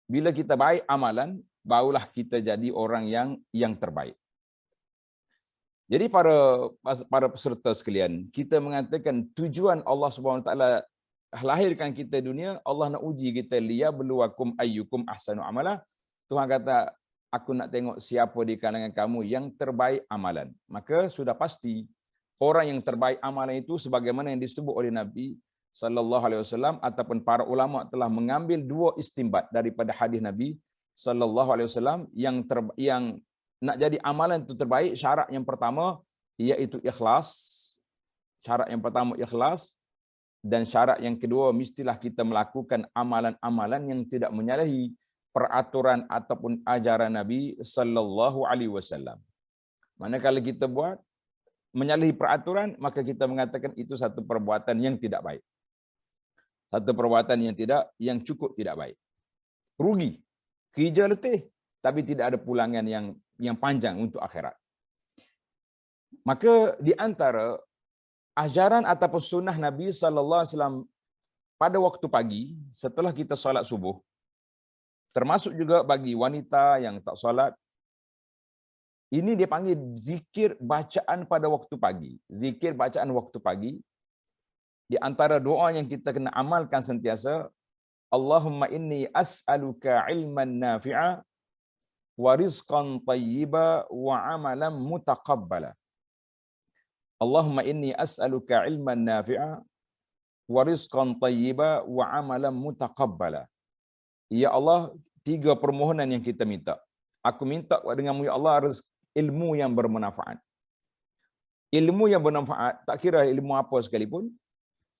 Bila kita baik amalan, barulah kita jadi orang yang terbaik. Jadi para peserta sekalian, kita mengatakan tujuan Allah Subhanahu Wa Taala lahirkan kita dunia, Allah nak uji kita, liyabluwakum ayyukum ahsanu amala. Tuhan kata, aku nak tengok siapa di kalangan kamu yang terbaik amalan. Maka sudah pasti orang yang terbaik amalan itu sebagaimana yang disebut oleh Nabi sallallahu alaihi wasallam ataupun para ulama telah mengambil dua istinbat daripada hadis Nabi sallallahu alaihi wasallam yang nak jadi amalan itu terbaik, syarat yang pertama iaitu ikhlas. Syarat yang pertama ikhlas, dan syarat yang kedua mestilah kita melakukan amalan-amalan yang tidak menyalahi peraturan ataupun ajaran Nabi sallallahu alaihi wasallam. Manakala kita buat menyalahi peraturan, maka kita mengatakan itu satu perbuatan yang tidak baik. Satu perbuatan yang cukup tidak baik. Rugi, kerja letih, tapi tidak ada pulangan yang panjang untuk akhirat. Maka di antara ajaran ataupun sunnah Nabi sallallahu alaihi wasallam pada waktu pagi setelah kita solat subuh, termasuk juga bagi wanita yang tak solat, ini dia panggil zikir bacaan pada waktu pagi. Zikir bacaan waktu pagi, di antara doa yang kita kena amalkan sentiasa, Allahumma inni as'aluka ilman nafi'a wa rizqan tayyiba wa amalan mutaqabbala. Allahumma inni as'aluka ilman nafi'a wa rizqan tayyiba wa amalan mutaqabbala. Ya Allah, tiga permohonan yang kita minta. Aku minta denganmu ya Allah ilmu yang bermanfaat. Ilmu yang bermanfaat, tak kira ilmu apa sekalipun,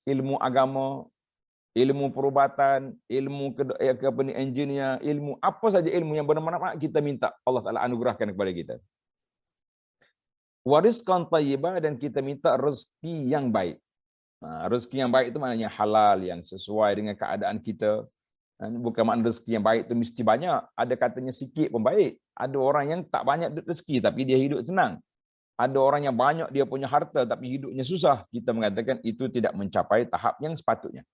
ilmu agama, ilmu perubatan, ilmu engineer, ilmu apa saja ilmu yang bermanfaat kita minta Allah Taala anugerahkan kepada kita. Wariskan tayyibah, dan kita minta rezeki yang baik. Rezeki yang baik itu maknanya halal, yang sesuai dengan keadaan kita. Bukan makna rezeki yang baik itu mesti banyak. Ada katanya sikit pun baik. Ada orang yang tak banyak rezeki tapi dia hidup senang. Ada orang yang banyak dia punya harta tapi hidupnya susah. Kita mengatakan itu tidak mencapai tahap yang sepatutnya.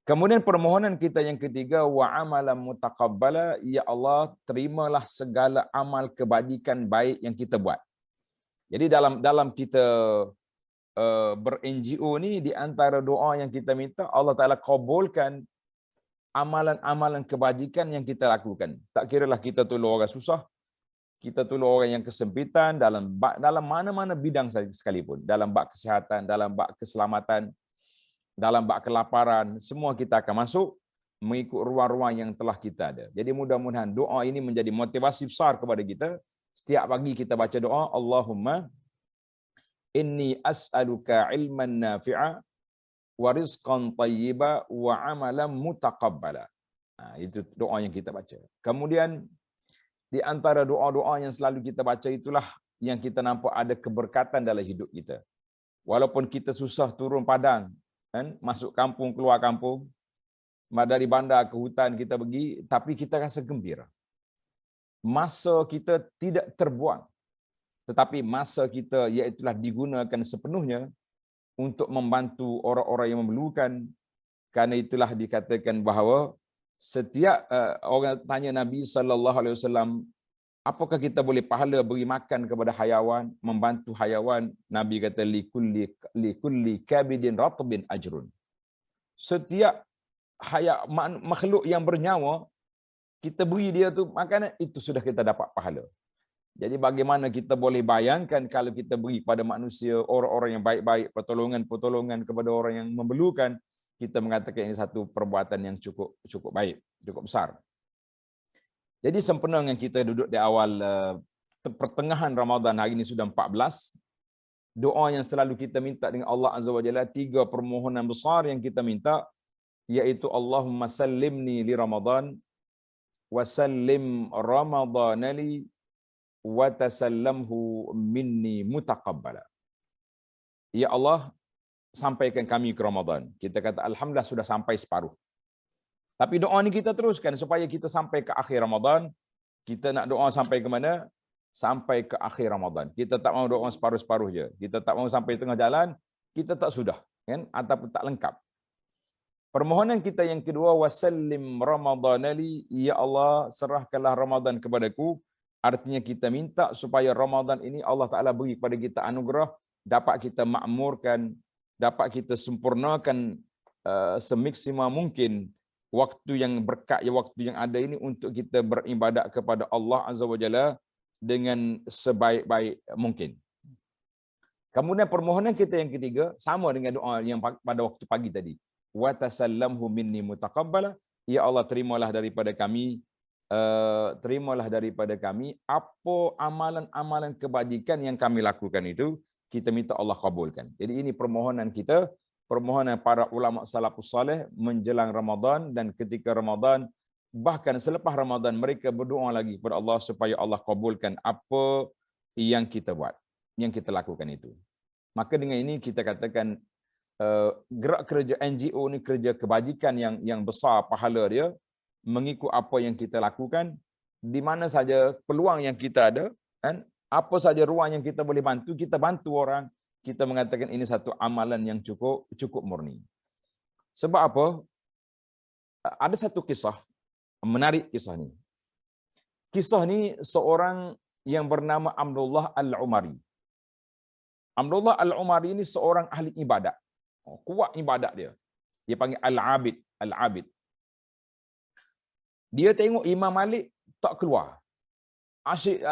Kemudian permohonan kita yang ketiga, wa amalan mutaqabbala, ya Allah terimalah segala amal kebajikan baik yang kita buat. Jadi dalam kita ber-NGO ni, di antara doa yang kita minta Allah Taala kabulkan amalan-amalan kebajikan yang kita lakukan. Tak kiralah kita tolong orang susah, kita tolong orang yang kesempitan dalam mana-mana bidang sekalipun, dalam bab kesihatan, dalam bab keselamatan, dalam bab kelaparan, semua kita akan masuk mengikut ruang-ruang yang telah kita ada. Jadi mudah-mudahan doa ini menjadi motivasi besar kepada kita. Setiap pagi kita baca doa, Allahumma inni as'aluka ilman nafi'a wa rizqan tayyiba wa amalan mutaqabbala. Itu doa yang kita baca. Kemudian di antara doa-doa yang selalu kita baca itulah yang kita nampak ada keberkatan dalam hidup kita. Walaupun kita susah turun padang, kan, masuk kampung, keluar kampung, dari bandar ke hutan kita pergi, tapi kita rasa gembira. Masa kita tidak terbuang, tetapi masa kita iaitulah digunakan sepenuhnya untuk membantu orang-orang yang memerlukan. Karena itulah dikatakan bahawa setiap orang tanya Nabi sallallahu alaihi wasallam, apakah kita boleh pahala beri makan kepada hayawan, membantu hayawan? Nabi kata likulli kabidin ratbin ajrun. Setiap makhluk yang bernyawa, kita beri dia tu makanan, itu sudah kita dapat pahala. Jadi bagaimana kita boleh bayangkan kalau kita beri pada manusia, orang-orang yang baik-baik, pertolongan kepada orang yang memerlukan, kita mengatakan ini satu perbuatan yang cukup baik, cukup besar. Jadi sempena yang kita duduk di awal pertengahan Ramadan, hari ini sudah 14. Doa yang selalu kita minta dengan Allah Azza wa Jalla, tiga permohonan besar yang kita minta, iaitu Allahumma sallimni li Ramadan wa sallim Ramadana li wa tasallamhu minni mutaqabbala. Ya Allah, sampaikan kami ke Ramadan. Kita kata alhamdulillah sudah sampai separuh. Tapi doa ni kita teruskan supaya kita sampai ke akhir Ramadan. Kita nak doa sampai ke mana? Sampai ke akhir Ramadan. Kita tak mau doa separuh-separuh je. Kita tak mau sampai tengah jalan, kita tak sudah, kan? Ataupun tak lengkap. Permohonan kita yang kedua, wasallim Ramadanali, ya Allah serahkanlah Ramadan kepadaku. Artinya kita minta supaya Ramadan ini Allah Ta'ala beri kepada kita anugerah, dapat kita makmurkan, dapat kita sempurnakan semaksimal mungkin waktu yang berkat, waktu yang ada ini untuk kita beribadat kepada Allah Azza wa Jalla dengan sebaik-baik mungkin. Kemudian permohonan kita yang ketiga sama dengan doa yang pada waktu pagi tadi. Wa tasallamhu minni mutaqabbala, ya Allah terimalah daripada kami apa amalan-amalan kebajikan yang kami lakukan itu, kita minta Allah kabulkan. Jadi ini permohonan kita, permohonan para ulama salafus saleh menjelang Ramadan dan ketika Ramadan, bahkan selepas Ramadan mereka berdoa lagi kepada Allah supaya Allah kabulkan apa yang kita buat, yang kita lakukan itu. Maka dengan ini kita katakan gerak kerja NGO ni kerja kebajikan yang besar pahala dia, mengikut apa yang kita lakukan, di mana saja peluang yang kita ada, kan? Apa saja ruang yang kita boleh bantu, kita bantu orang. Kita mengatakan ini satu amalan yang cukup murni. Sebab apa? Ada satu kisah menarik kisah ni. Kisah ni seorang yang bernama Abdullah Al-Umari. Abdullah Al-Umari ini seorang ahli ibadat. Kuat ibadat dia. Dia panggil Al-Abid. Al-Abid. Dia tengok Imam Malik tak keluar. Asyik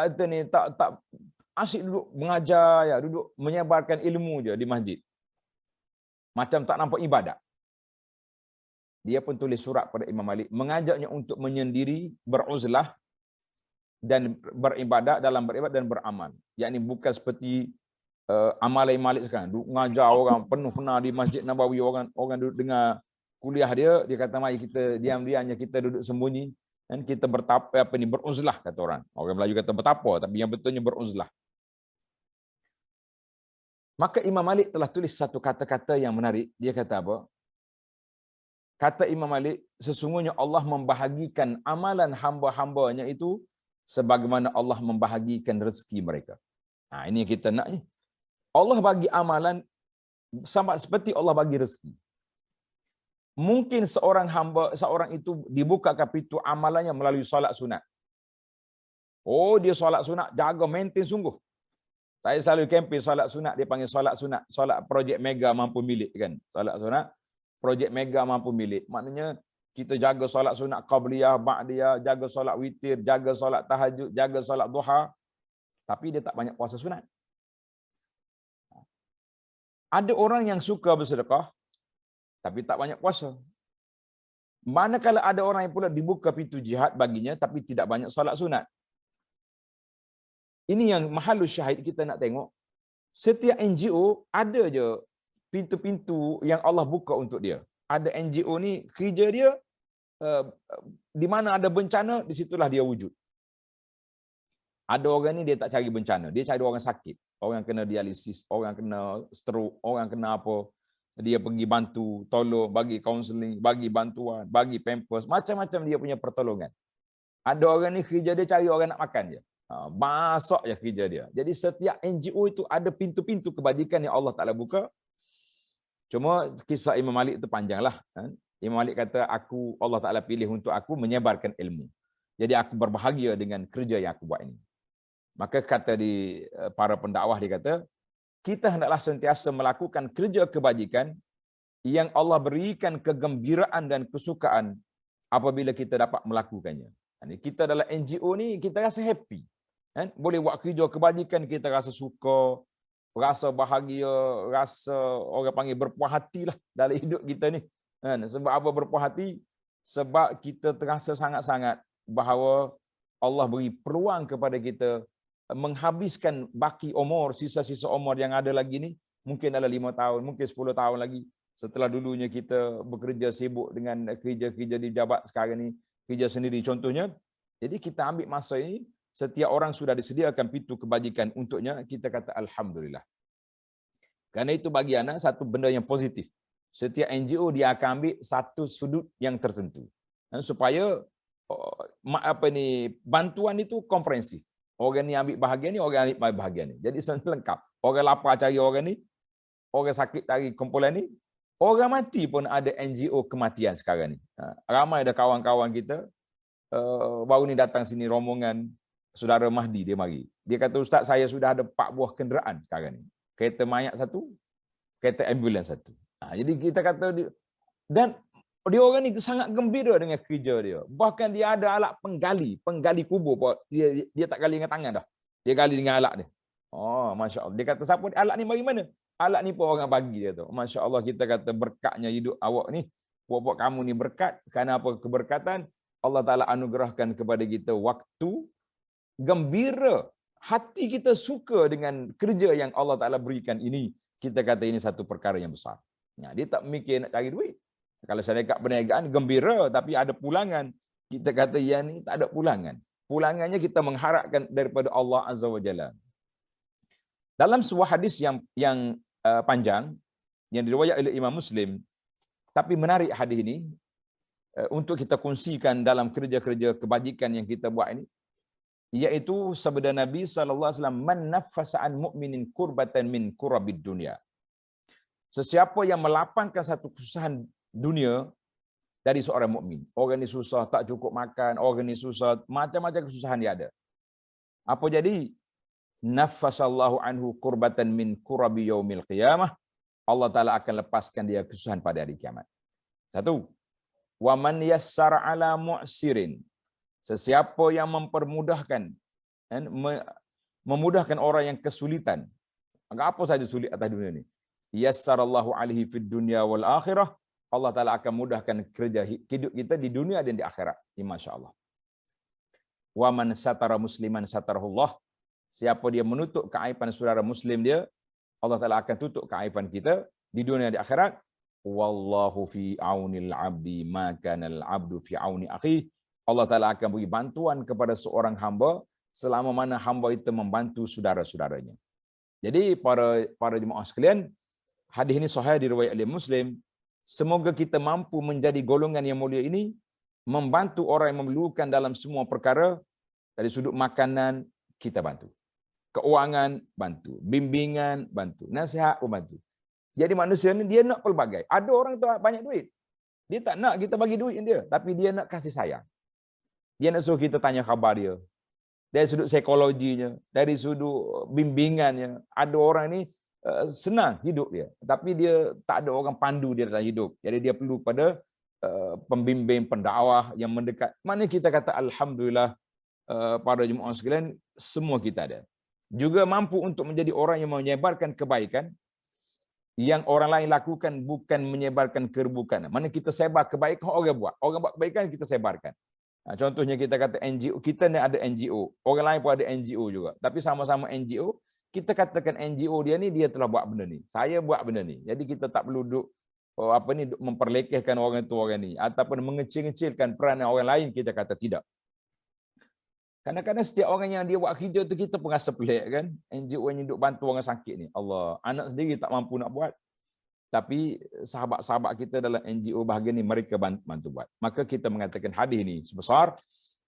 asyik duduk mengajar, ya, duduk menyebarkan ilmu je di masjid. Macam tak nampak ibadat. Dia pun tulis surat pada Imam Malik mengajaknya untuk menyendiri, beruzlah dan beribadat, dalam beribadat dan beramal. Yakni bukan seperti amalai Malik sekarang, duduk mengajar orang penuh pena di Masjid Nabawi, orang duduk dengar kuliah dia kata mari kita diam-diamnya kita duduk sembunyi dan kita bertapa beruzlah, kata orang. Orang Melayu kata bertapa, tapi yang betulnya beruzlah. Maka Imam Malik telah tulis satu kata-kata yang menarik. Dia kata apa? Kata Imam Malik, sesungguhnya Allah membahagikan amalan hamba-hambanya itu sebagaimana Allah membahagikan rezeki mereka. Nah, ini yang kita nak ni. Allah bagi amalan sama seperti Allah bagi rezeki. Mungkin seorang itu dibukakan pintu amalannya melalui solat sunat. Oh, dia solat sunat, jaga maintain sungguh. Saya selalu kempen solat sunat, dia panggil solat sunat, solat projek mega mampu milik kan. Solat sunat, projek mega mampu milik. Maknanya kita jaga solat sunat qabliyah, ba'diyah, jaga solat witir, jaga solat tahajud, jaga solat duha. Tapi dia tak banyak puasa sunat. Ada orang yang suka bersedekah, tapi tak banyak puasa. Manakala ada orang yang pula dibuka pintu jihad baginya, tapi tidak banyak solat sunat. Ini yang mahalus syahid kita nak tengok. Setiap NGO ada je pintu-pintu yang Allah buka untuk dia. Ada NGO ni kerja dia di mana ada bencana, di situlah dia wujud. Ada orang ni dia tak cari bencana, dia cari orang sakit. Orang kena dialisis, orang kena stroke, orang kena apa. Dia pergi bantu, tolong, bagi kaunseling, bagi bantuan, bagi pampers, macam-macam dia punya pertolongan. Ada orang ni kerja dia cari orang nak makan je. Masak je kerja dia. Jadi setiap NGO itu ada pintu-pintu kebajikan yang Allah Ta'ala buka. Cuma kisah Imam Malik itu panjanglah. Imam Malik kata, Allah Ta'ala pilih untuk aku menyebarkan ilmu. Jadi aku berbahagia dengan kerja yang aku buat ini. Maka kata di para pendakwah, dia kata, kita hendaklah sentiasa melakukan kerja kebajikan yang Allah berikan kegembiraan dan kesukaan apabila kita dapat melakukannya. Kita dalam NGO ni, kita rasa happy. Boleh buat kerja kebajikan, kita rasa suka, rasa bahagia, rasa orang panggil berpuas hati lah dalam hidup kita ni. Sebab apa berpuas hati? Sebab kita terasa sangat-sangat bahawa Allah beri peluang kepada kita menghabiskan baki umur, sisa-sisa umur yang ada lagi ni, mungkin dalam 5 tahun, mungkin 10 tahun lagi. Setelah dulunya kita bekerja sibuk dengan kerja-kerja di jabat, sekarang ni kerja sendiri contohnya. Jadi kita ambil masa ini, setiap orang sudah disediakan pintu kebajikan untuknya, kita kata Alhamdulillah. Karena itu bagi anak satu benda yang positif. Setiap NGO dia akan ambil satu sudut yang tertentu. Supaya bantuan itu komprehensif. Orang ni ambil bahagian ni, orang ambil bahagian ni. Jadi lengkap. Orang lapar cari orang ni, orang sakit cari kumpulan ni, Orang mati pun ada NGO kematian sekarang ni. Ramai ada kawan-kawan kita baru ni datang sini rombongan saudara Mahdi, dia mari. Dia kata, Ustaz, saya sudah ada 4 buah kenderaan sekarang ni. Kereta mayat 1, kereta ambulans 1. Jadi kita kata dan dia orang ni sangat gembira dengan kerja dia. Bahkan dia ada alat penggali kubur. Dia tak gali dengan tangan dah. Dia gali dengan alat dia. Oh, Masya Allah. Dia kata, siapa alat ni bagi mana? Alat ni pun orang bagi dia tu. Masya Allah, kita kata berkatnya hidup awak ni. Buat kamu ni berkat. Kerana apa keberkatan? Allah Ta'ala anugerahkan kepada kita waktu gembira. Hati kita suka dengan kerja yang Allah Ta'ala berikan ini. Kita kata ini satu perkara yang besar. Dia tak mikir nak cari duit. Kalau saya dekat perniagaan, gembira. Tapi ada pulangan. Kita kata yang ni tak ada pulangan. Pulangannya kita mengharapkan daripada Allah Azza wa Jalla. Dalam sebuah hadis yang panjang, yang diriwayatkan oleh Imam Muslim, tapi menarik hadis ini, untuk kita kongsikan dalam kerja-kerja kebajikan yang kita buat ini, iaitu sabda Nabi SAW, man naffasa an mu'minin kurbatan min kurabid dunia. Sesiapa yang melapangkan satu kesusahan dunia dari seorang mukmin. Orang ni susah, tak cukup makan, orang ni susah, macam-macam kesusahan dia ada. Apa jadi? Naffasallahu anhu kurbatan min kurabi yaumil qiyamah. Allah Ta'ala akan lepaskan dia kesusahan pada hari kiamat. 1. Wa man yassara ala mu'sirin. Sesiapa yang mempermudahkan, memudahkan orang yang kesulitan. Apa saja sulit atas dunia ini. Yassarallahu alaihi fid dunya wal akhirah. Allah Ta'ala akan mudahkan kerja hidup kita di dunia dan di akhirat. Masya Allah. Wa man satara musliman satarahullah. Siapa dia menutup keaiban saudara muslim dia, Allah Ta'ala akan tutup keaiban kita di dunia dan di akhirat. Wallahu fi aunil abdi ma kanal abdu fi auni akhi. Allah Ta'ala akan beri bantuan kepada seorang hamba selama mana hamba itu membantu saudara-saudaranya. Jadi para jemaah sekalian, hadis ini sahih diriwayatkan oleh Muslim. Semoga kita mampu menjadi golongan yang mulia ini, membantu orang yang memerlukan dalam semua perkara. Dari sudut makanan, kita bantu. Keuangan, bantu. Bimbingan, bantu. Nasihat, bantu. Jadi manusia ni dia nak pelbagai. Ada orang tu banyak duit. Dia tak nak kita bagi duit dia. Tapi dia nak kasih sayang. Dia nak suruh kita tanya khabar dia. Dari sudut psikologinya, dari sudut bimbingannya. Ada orang ni senang hidup dia. Tapi dia tak ada orang pandu dia dalam hidup. Jadi dia perlu pada pembimbing, pendakwah yang mendekat. Mana kita kata Alhamdulillah, para jemaah sekalian, semua kita ada. Juga mampu untuk menjadi orang yang menyebarkan kebaikan yang orang lain lakukan, bukan menyebarkan keburukan. Mana kita sebar kebaikan, orang buat kebaikan, kita sebarkan. Contohnya kita kata NGO, kita ni ada NGO, orang lain pun ada NGO juga. Tapi sama-sama NGO, kita katakan NGO dia ni, dia telah buat benda ni. Saya buat benda ni. Jadi kita tak perlu duk memperlekehkan orang tu orang ni ataupun mengecil-ngecilkan peranan orang lain. Kita kata tidak. Kadang-kadang setiap orang yang dia buat kerja tu kita pun rasa pelik kan. NGO yang duk bantu orang sakit ni. Allah, anak sendiri tak mampu nak buat. Tapi sahabat-sahabat kita dalam NGO bahagian ni mereka bantu buat. Maka kita mengatakan hadis ni sebesar.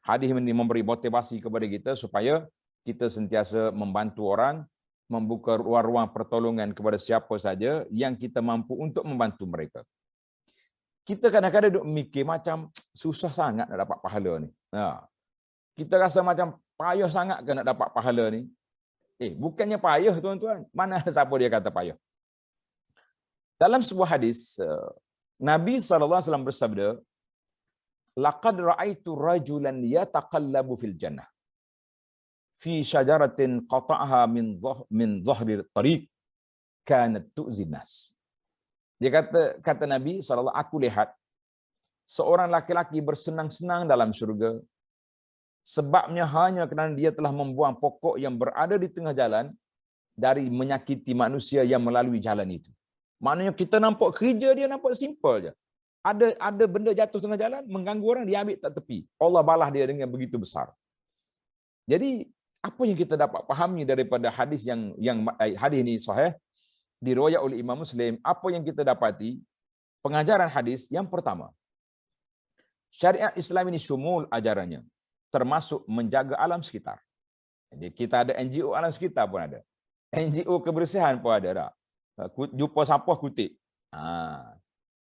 Hadis ini memberi motivasi kepada kita supaya kita sentiasa membantu orang, membuka ruang-ruang pertolongan kepada siapa saja yang kita mampu untuk membantu mereka. Kita kadang-kadang duk mikir macam susah sangat nak dapat pahala ni. Kita rasa macam payah sangat ke nak dapat pahala ni. Bukannya payah tuan-tuan. Mana siapa dia kata payah? Dalam sebuah hadis, Nabi SAW bersabda, laqad ra'aitu rajulan yataqallabu fil jannah fi syajaratin qata'aha min zahri tariq kanat tu'zi nas. Dia kata Nabi SAW, aku lihat seorang laki-laki bersenang-senang dalam syurga. Sebabnya hanya kerana dia telah membuang pokok yang berada di tengah jalan dari menyakiti manusia yang melalui jalan itu. Maknanya kita nampak kerja dia nampak simple je. Ada benda jatuh tengah jalan, mengganggu orang, dia ambil tak tepi. Allah balas dia dengan begitu besar. Jadi apa yang kita dapat pahami daripada hadis yang hadis ini sahih diriwayat oleh Imam Muslim? Apa yang kita dapati? Pengajaran hadis yang pertama, syariat Islam ini syumul ajarannya, termasuk menjaga alam sekitar. Jadi kita ada NGO alam sekitar pun ada. NGO kebersihan pun ada. Jumpa sampah kutip.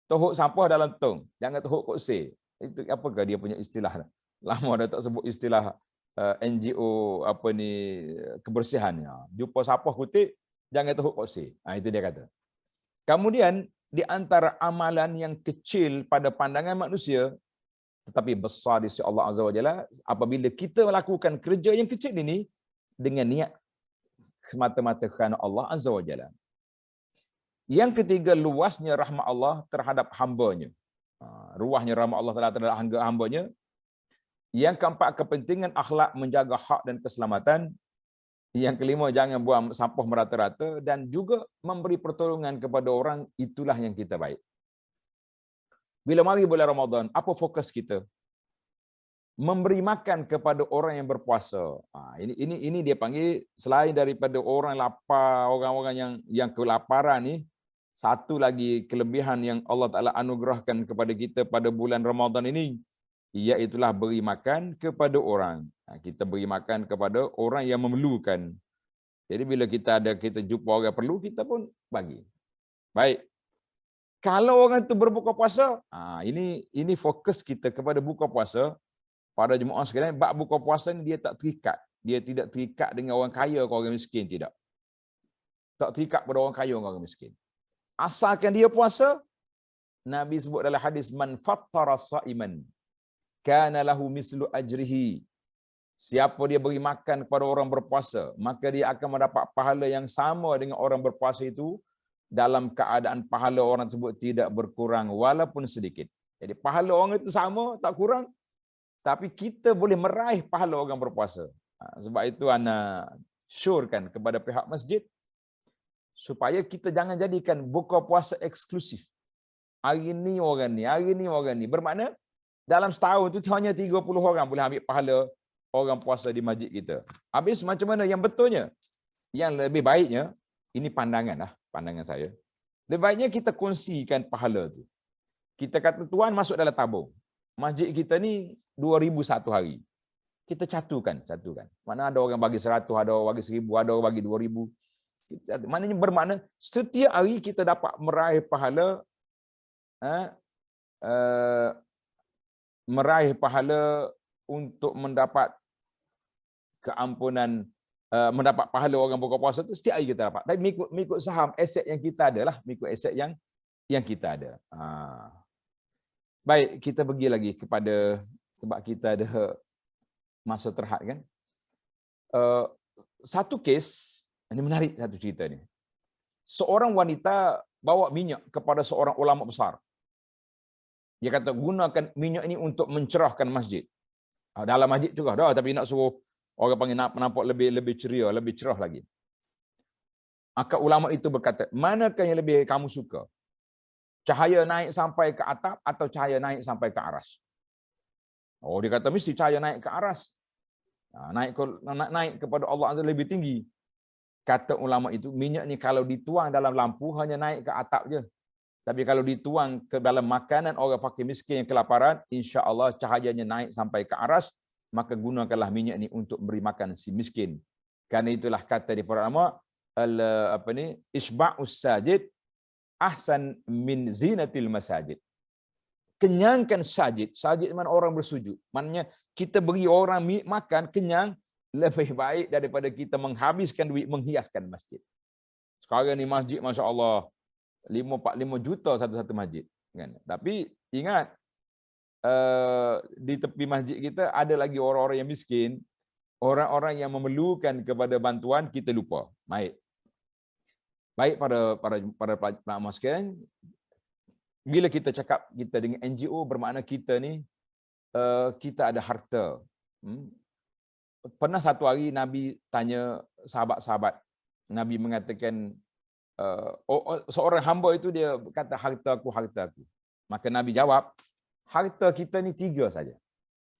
Tohuk sampah dalam tong, jangan tohuk koksir. Itu apakah dia punya istilah? Lama dah tak sebut istilah NGO apa ni kebersihannya. Jumpa sampah kutip, jangan tohuk koksir. Itu dia kata. Kemudian di antara amalan yang kecil pada pandangan manusia tetapi besar di sisi Allah Azza wa Jalla apabila kita melakukan kerja yang kecil ini dengan niat semata-mata kerana Allah Azza wa Jalla. Yang ketiga, luasnya rahmat Allah terhadap hamba-Nya. Ruahnya rahmat Allah terhadap hamba-Nya. Yang keempat, kepentingan akhlak menjaga hak dan keselamatan. Yang kelima, jangan buang sampah merata-rata dan juga memberi pertolongan kepada orang, itulah yang kita baik. Bila mari bulan Ramadan, apa fokus kita? Memberi makan kepada orang yang berpuasa. Ini dia panggil selain daripada orang lapar, orang-orang yang kelaparan ni, satu lagi kelebihan yang Allah Taala anugerahkan kepada kita pada bulan Ramadan ini, iaitulah beri makan kepada orang. Kita beri makan kepada orang yang memerlukan. Jadi bila kita jumpa orang perlu, kita pun bagi. Baik. Kalau orang itu berbuka puasa, ini fokus kita kepada buka puasa. Para jemaah sekalian, bab buka puasa ni dia tak terikat. Dia tidak terikat dengan orang kaya atau orang miskin, tidak. Tak terikat pada orang kaya atau orang miskin. Asalkan dia puasa, Nabi sebut dalam hadis, man fattara sa'iman kana lahu mislu ajrihi. Siapa dia beri makan kepada orang berpuasa, maka dia akan mendapat pahala yang sama dengan orang berpuasa itu dalam keadaan pahala orang tersebut tidak berkurang walaupun sedikit. Jadi pahala orang itu sama, tak kurang, tapi kita boleh meraih pahala orang berpuasa. Sebab itu ana syorkan kepada pihak masjid supaya kita jangan jadikan buka puasa eksklusif. Hari ni orang ni, hari ni orang ni. Bermakna dalam setahun tu hanya 30 orang boleh ambil pahala orang puasa di masjid kita. Habis macam mana yang betulnya? Yang lebih baiknya, ini pandangan saya. Lebih baiknya kita kongsikan pahala tu. Kita kata tuan masuk dalam tabung. Masjid kita ni 2,000 satu hari. Kita catukan. Mana ada orang bagi 100, ada orang bagi 1,000, ada orang bagi 2,000. Maknanya bermakna setiap hari kita dapat meraih pahala, meraih pahala untuk mendapat keampunan, mendapat pahala orang buka puasa tu setiap hari kita dapat. Tapi mengikut saham aset yang kita ada lah, mengikut aset yang kita ada. Baik, kita pergi lagi kepada sebab kita ada masa terhad kan. Satu kes, ini menarik satu cerita ni. Seorang wanita bawa minyak kepada seorang ulama besar. Dia kata gunakan minyak ini untuk mencerahkan masjid. Dalam masjid juga dah, tapi nak suruh orang panggil nampak lebih ceria, lebih cerah lagi. Maka ulama itu berkata, manakah yang lebih kamu suka? Cahaya naik sampai ke atap atau cahaya naik sampai ke aras? Oh, dia kata mesti cahaya naik ke aras. Naik kepada Allah Azza lebih tinggi. Kata ulama itu, minyak ni kalau dituang dalam lampu hanya naik ke atap je. Tapi kalau dituang ke dalam makanan orang fakir miskin yang kelaparan, insya-Allah cahayanya naik sampai ke aras, maka gunakanlah minyak ni untuk beri makan si miskin. Karena itulah kata di para ulama, isba'us sajid ahsan min zinatil masajid. Kenyangkan sajid mana orang bersujud. Maknanya kita beri orang makan kenyang lebih baik daripada kita menghabiskan duit menghiaskan masjid. Sekarang ni masjid masya-Allah 5-4-5 juta satu-satu masjid kan. Tapi ingat di tepi masjid kita ada lagi orang-orang yang miskin, orang-orang yang memerlukan kepada bantuan, kita lupa. Baik para ulama sekalian, bila kita cakap kita dengan NGO, bermakna kita ni kita ada harta. Pernah satu hari Nabi tanya sahabat-sahabat, Nabi mengatakan seorang hamba itu dia kata hartaku. Maka Nabi jawab, harta kita ni 3 saja.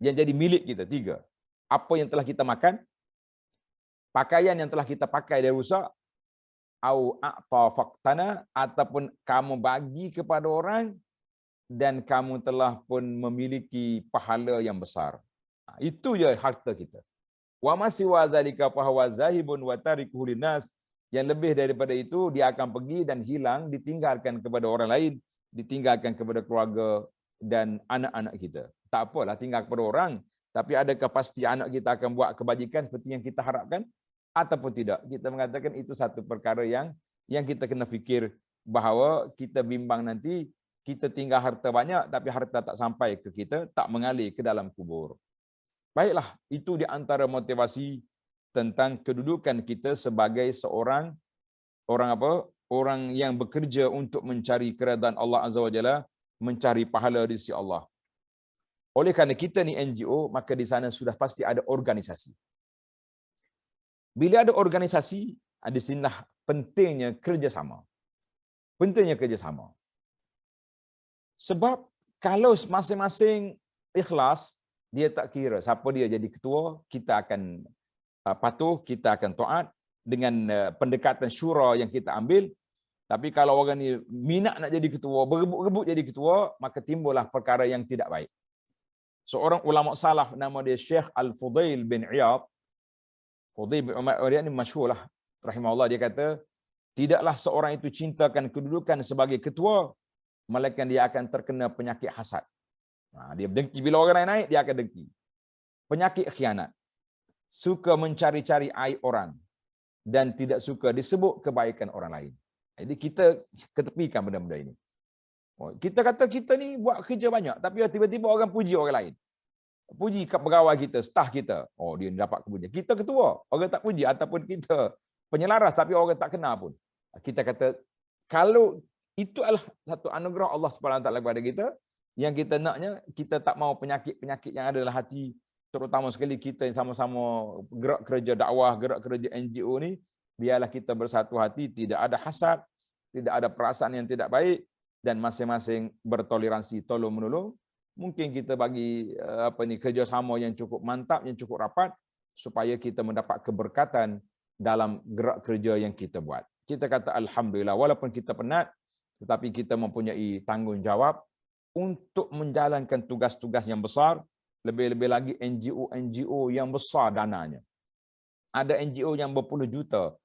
Yang jadi milik kita 3. Apa yang telah kita makan, pakaian yang telah kita pakai dia rusak, au a'ta faqtana, ataupun kamu bagi kepada orang dan kamu telah pun memiliki pahala yang besar. Itu je harta kita. Wa masiwa zalika fa huwa zahibun wa tarikuhu linnas. Yang lebih daripada itu dia akan pergi dan hilang, ditinggalkan kepada orang lain. ditinggalkan kepada keluarga dan anak-anak kita. Tak apalah tinggal kepada orang, tapi adakah pasti anak kita akan buat kebajikan seperti yang kita harapkan ataupun tidak? Kita mengatakan itu satu perkara yang kita kena fikir, bahawa kita bimbang nanti kita tinggal harta banyak tapi harta tak sampai ke kita, tak mengalir ke dalam kubur. Baiklah, itu di antara motivasi tentang kedudukan kita sebagai seorang orang yang bekerja untuk mencari keredaan Allah Azza wa Jalla, mencari pahala di sisi Allah. Oleh kerana kita ni NGO, maka di sana sudah pasti ada organisasi. Bila ada organisasi, di sinilah pentingnya kerjasama. Pentingnya kerjasama. Sebab kalau masing-masing ikhlas, dia tak kira siapa dia jadi ketua, kita akan patuh, kita akan taat dengan pendekatan syura yang kita ambil. Tapi kalau orang ni minat nak jadi ketua, berebut-rebut jadi ketua, maka timbullah perkara yang tidak baik. Seorang ulama salaf nama dia Syekh Al-Fudail bin Iyad. Fudail bin Iyad ni masyhurlah rahimahullah, dia kata, tidaklah seorang itu cintakan kedudukan sebagai ketua, melainkan dia akan terkena penyakit hasad. Dia dengki bila orang lain naik, dia akan dengki. Penyakit khianat. Suka mencari-cari aib orang dan tidak suka disebut kebaikan orang lain. Jadi kita ketepikan benda-benda ini. Kita kata kita ni buat kerja banyak, tapi tiba-tiba orang puji orang lain. Puji kat pegawai kita, staf kita. Oh, dia dapat kepujian. Kita ketua, orang tak puji, ataupun kita penyelaras tapi orang tak kenal pun. Kita kata kalau itu adalah satu anugerah Allah Subhanahu Wa Taala kepada kita, yang kita naknya kita tak mau penyakit-penyakit yang ada dalam hati, terutama sekali kita yang sama-sama gerak kerja dakwah, gerak kerja NGO ni, biarlah kita bersatu hati, tidak ada hasad, tidak ada perasaan yang tidak baik, dan masing-masing bertoleransi, tolong-menolong. Mungkin kita bagi kerjasama yang cukup mantap, yang cukup rapat, supaya kita mendapat keberkatan dalam gerak kerja yang kita buat. Kita kata alhamdulillah, walaupun kita penat, tetapi kita mempunyai tanggungjawab untuk menjalankan tugas-tugas yang besar, lebih-lebih lagi NGO yang besar dananya. Ada NGO yang berpuluh juta,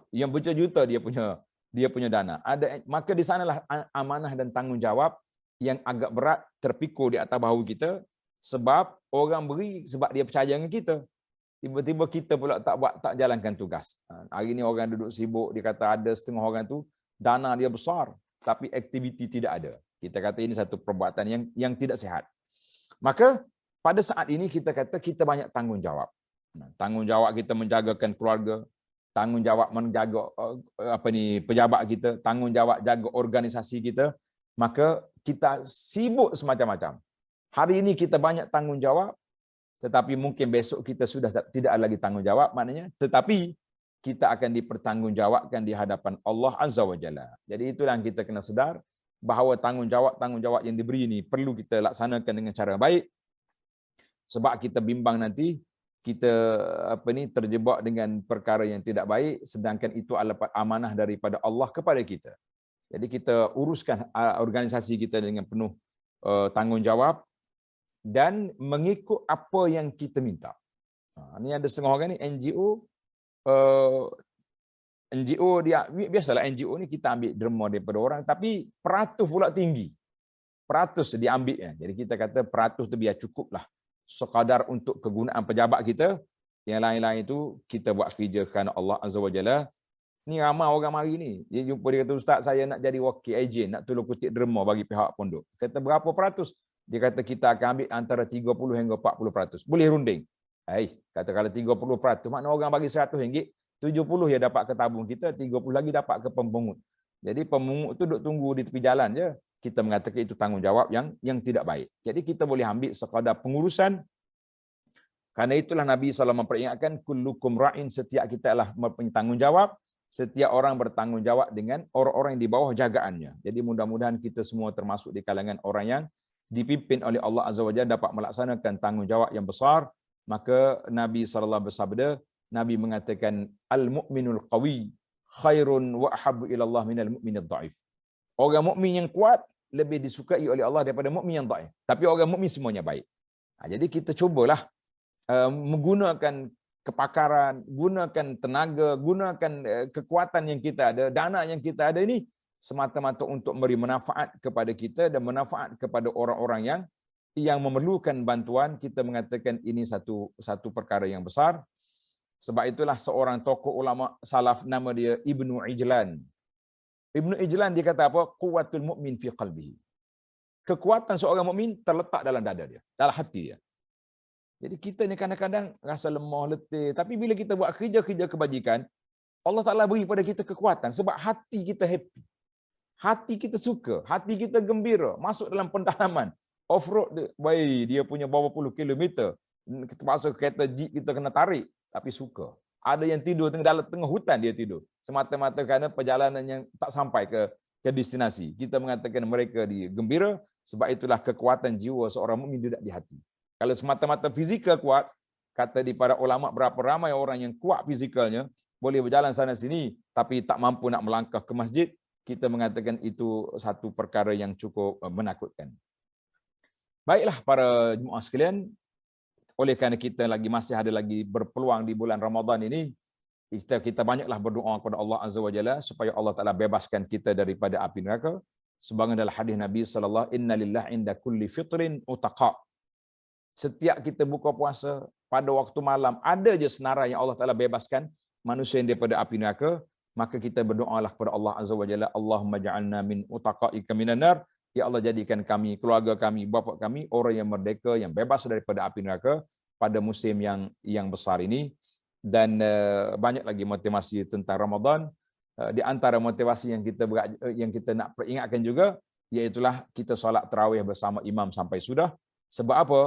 yang berjuta-juta dia punya dana. Maka di sanalah amanah dan tanggungjawab yang agak berat terpikul di atas bahu kita, sebab orang beri sebab dia percaya dengan kita. Tiba-tiba kita pula tak jalankan tugas. Hari ni orang duduk sibuk, dia kata ada setengah orang tu dana dia besar tapi aktiviti tidak ada. Kita kata ini satu perbuatan yang tidak sihat. Maka pada saat ini kita kata kita banyak tanggungjawab. Tanggungjawab kita menjagakan keluarga, tanggungjawab menjaga pejabat kita, tanggungjawab jaga organisasi kita. Maka kita sibuk semacam-macam. Hari ini kita banyak tanggungjawab, tetapi mungkin besok kita sudah tidak ada lagi tanggungjawab, maknanya tetapi kita akan dipertanggungjawabkan di hadapan Allah Azza wa Jalla. Jadi itulah yang kita kena sedar, bahawa tanggungjawab yang diberi ini perlu kita laksanakan dengan cara baik, sebab kita bimbang nanti kita terjebak dengan perkara yang tidak baik, sedangkan itu adalah amanah daripada Allah kepada kita. Jadi kita uruskan organisasi kita dengan penuh tanggungjawab dan mengikut apa yang kita minta. Ini ada setengah orang ni NGO dia biasalah, NGO ni kita ambil derma daripada orang, tapi peratus pula tinggi. Peratus diambil ya. Jadi kita kata peratus tu biar cukuplah sekadar untuk kegunaan pejabat kita. Yang lain-lain itu kita buat kerja kerana Allah Azza wa Jalla. Ni ramai orang mari ni. Dia jumpa, dia kata, Ustaz, saya nak jadi wakil ejen, nak tolong kutip derma bagi pihak pondok. Kata berapa peratus? Dia kata kita akan ambil antara 30 hingga 40%. Boleh runding. Kata kalau 30%, makna orang bagi RM100, 70 dia dapat ke tabung kita, 30 lagi dapat ke pemungut. Jadi pemungut tu duduk tunggu di tepi jalan je. Kita mengatakan itu tanggungjawab yang tidak baik. Jadi kita boleh ambil sekadar pengurusan. Karena itulah Nabi SAW memperingatkan, kullukum ra'in, setiap kita adalah mempunyai tanggungjawab. Setiap orang bertanggungjawab dengan orang-orang yang di bawah jagaannya. Jadi mudah-mudahan kita semua termasuk di kalangan orang yang dipimpin oleh Allah Azza wa Jalla dapat melaksanakan tanggungjawab yang besar. Maka Nabi SAW bersabda, Nabi mengatakan, al-mu'minul qawi khairun wa ahabbu ila Allah minal mu'minid dha'if. Orang mukmin yang kuat lebih disukai oleh Allah daripada mukmin yang dhaif. Tapi orang mukmin semuanya baik. Jadi kita cubalah menggunakan kepakaran, gunakan tenaga, gunakan kekuatan yang kita ada, dana yang kita ada ini semata-mata untuk memberi manfaat kepada kita dan manfaat kepada orang-orang yang memerlukan bantuan, kita mengatakan ini satu perkara yang besar. Sebab itulah seorang tokoh ulama salaf nama dia Ibnu Ijlan. Ibnu Ijlan dia kata apa? Quwwatul mu'min fi qalbihi. Kekuatan seorang mukmin terletak dalam dada dia, dalam hati dia. Jadi kita ni kadang-kadang rasa lemah, letih, tapi bila kita buat kerja-kerja kebajikan, Allah Taala beri pada kita kekuatan sebab hati kita happy. Hati kita suka, hati kita gembira, masuk dalam pendalaman. Off-road dia punya berapa puluh kilometer. Kita masuk kereta jeep kita kena tarik, tapi suka. Ada yang tidur dalam tengah hutan dia tidur. Semata-mata kerana perjalanan yang tak sampai ke destinasi. Kita mengatakan mereka digembira sebab itulah kekuatan jiwa seorang mukmin duduk di hati. Kalau semata-mata fizikal kuat, kata di para ulama berapa ramai orang yang kuat fizikalnya, boleh berjalan sana sini tapi tak mampu nak melangkah ke masjid, kita mengatakan itu satu perkara yang cukup menakutkan. Baiklah para jemaah sekalian, oleh kerana kita masih ada lagi berpeluang di bulan Ramadan ini, kita banyaklah berdoa kepada Allah Azza wa Jalla supaya Allah Taala bebaskan kita daripada api neraka. Sebagaimana dalam hadis Nabi sallallahu alaihi wasallam, innalillahi inda kulli fitrin utaqa. Setiap kita buka puasa pada waktu malam ada je senarai yang Allah Taala bebaskan manusia daripada api neraka, maka kita berdoalah kepada Allah Azza wa Jalla, Allahumma ja'alna min utaqaika minan nar. Ya Allah, jadikan kami, keluarga kami, bapa kami orang yang merdeka, yang bebas daripada api neraka pada musim yang besar ini. Dan banyak lagi motivasi tentang Ramadan. Di antara motivasi yang kita nak peringatkan juga, iaitulah kita solat tarawih bersama imam sampai sudah. Sebab apa?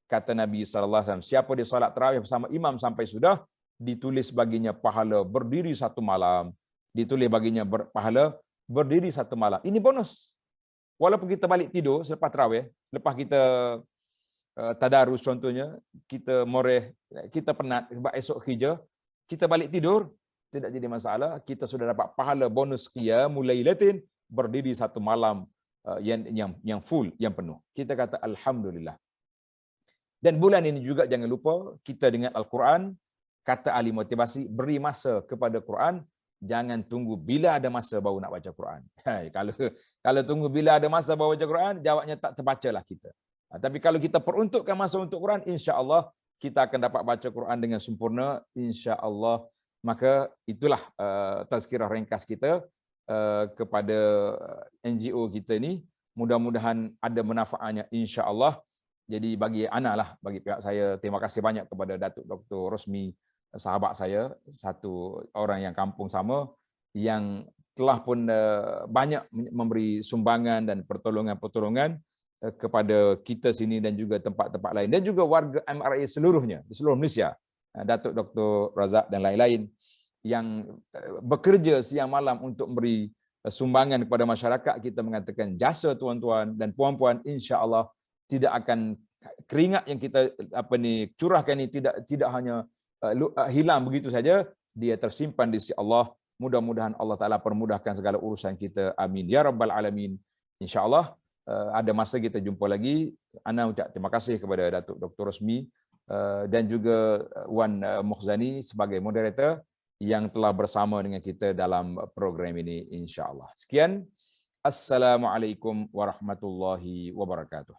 Kata Nabi sallallahu alaihi wasallam, siapa dia solat tarawih bersama imam sampai sudah, ditulis baginya pahala berdiri satu malam. Ditulis baginya pahala berdiri satu malam. Ini bonus. Walaupun kita balik tidur selepas tarawih, lepas kita tadarus contohnya, kita moreh, kita penat sebab esok kerja, kita balik tidur, tidak jadi masalah, kita sudah dapat pahala bonus qiyamul lailatin, berdiri satu malam yang full, yang penuh. Kita kata alhamdulillah. Dan bulan ini juga jangan lupa kita dengan Al-Quran, kata ahli motivasi, beri masa kepada Quran, jangan tunggu bila ada masa baru nak baca Quran. Kalau tunggu bila ada masa baru baca Quran, jawabnya tak terbacalah kita. Tapi kalau kita peruntukkan masa untuk Quran, insya-Allah kita akan dapat baca Quran dengan sempurna, insya-Allah. Maka itulah tazkirah ringkas kita kepada NGO kita ini. Mudah-mudahan ada manfaatnya, insya-Allah. Jadi bagi ana lah, bagi pihak saya, terima kasih banyak kepada Datuk Dr. Rosmi, sahabat saya, satu orang yang kampung sama, yang telah pun banyak memberi sumbangan dan pertolongan-pertolongan kepada kita sini dan juga tempat-tempat lain, dan juga warga MRA seluruhnya, di seluruh Malaysia, Datuk Dr. Razak dan lain-lain, yang bekerja siang malam untuk memberi sumbangan kepada masyarakat. Kita mengatakan jasa tuan-tuan dan puan-puan, insya-Allah tidak akan keringat yang kita curahkan ini tidak hanya hilang begitu saja, dia tersimpan di sisi Allah. Mudah-mudahan Allah Taala permudahkan segala urusan kita, amin ya rabbal alamin. Insya-Allah ada masa kita jumpa lagi. Ana ucap terima kasih kepada Datuk Dr. Rosmi dan juga Wan Mukhzani sebagai moderator yang telah bersama dengan kita dalam program ini, insya-Allah. Sekian, assalamualaikum warahmatullahi wabarakatuh.